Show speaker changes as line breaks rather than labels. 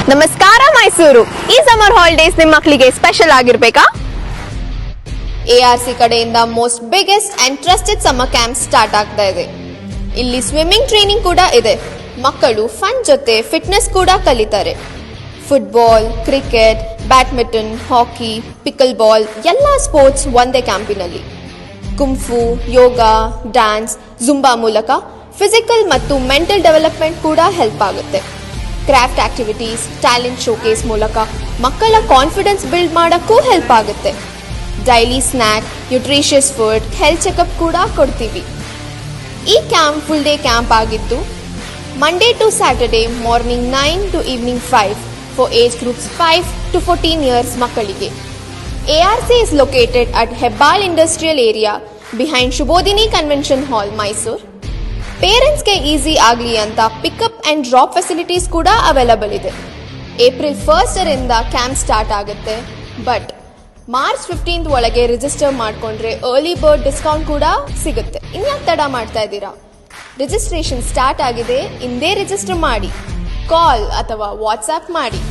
ನಮಸ್ಕಾರ ಮೈಸೂರು. ಈ summer holidays ನಿಮ್ಮ ಮಕ್ಕಳಿಗೆ ಸ್ಪೆಷಲ್ ಆಗಿರ್ಬೇಕಾ? ARC ಕಡೆಯಿಂದ most biggest and trusted summer camp start ಆಗ್ತಾ ಇದೆ. ಇಲ್ಲಿ ಸ್ವಿಮ್ಮಿಂಗ್ ಟ್ರೈನಿಂಗ್ ಕೂಡ ಇದೆ. ಮಕ್ಕಳು ಫನ್ ಜೊತೆ ಫಿಟ್ನೆಸ್ ಕೂಡ ಕಲಿತಾರೆ. Football, cricket, badminton, hockey, pickleball ಎಲ್ಲ ಸ್ಪೋರ್ಟ್ಸ್ ಒಂದೇ ಕ್ಯಾಂಪಿನಲ್ಲಿ. ಕುಂಫು, ಯೋಗ, ಡ್ಯಾನ್ಸ್, ಜುಂಬಾ ಮೂಲಕ ಫಿಸಿಕಲ್ ಮತ್ತು ಮೆಂಟಲ್ ಡೆವಲಪ್ಮೆಂಟ್ ಕೂಡ ಹೆಲ್ಪ್ ಆಗುತ್ತೆ. ಕ್ರಾಫ್ಟ್ ಆಕ್ಟಿವಿಟೀಸ್, ಟ್ಯಾಲೆಂಟ್ ಶೋಕೇಸ್ ಮೂಲಕ ಮಕ್ಕಳ ಕಾನ್ಫಿಡೆನ್ಸ್ ಬಿಲ್ಡ್ ಮಾಡೋಕ್ಕೂ ಹೆಲ್ಪ್ ಆಗುತ್ತೆ. Daily snack, nutritious food, health checkup ಕೂಡ ಕೊಡ್ತೀವಿ. ಈ ಕ್ಯಾಂಪ್ ಫುಲ್ ಡೇ ಕ್ಯಾಂಪ್ ಆಗಿದ್ದು Monday to Saturday morning 9 to evening 5 for age groups 5 to 14 years ಮಕ್ಕಳಿಗೆ. ARC is located at Hebbal Industrial Area behind Shubodhini Convention Hall, Mysore. ಪೇರೆಂಟ್ಸ್ಗೆ easy ಆಗಲಿ ಅಂತ pickup and drop facilities ಕೂಡ available ಇದೆ. April 1st camp start ಆಗುತ್ತೆ. But March 15th ಒಳಗೆ register ಮಾಡಿಕೊಂಡ್ರೆ early bird discount ಕೂಡ ಸಿಗುತ್ತೆ. ಇನ್ಯಾಕೆ ತಡ ಮಾಡ್ತಾ ಇದ್ದೀರಾ? ರಿಜಿಸ್ಟ್ರೇಷನ್ ಸ್ಟಾರ್ಟ್ ಆಗಿದೆ. ಇಂದೇ ರಿಜಿಸ್ಟರ್ ಮಾಡಿ. ಕಾಲ್ ಅಥವಾ ವಾಟ್ಸ್ಆ್ಯಪ್ ಮಾಡಿ.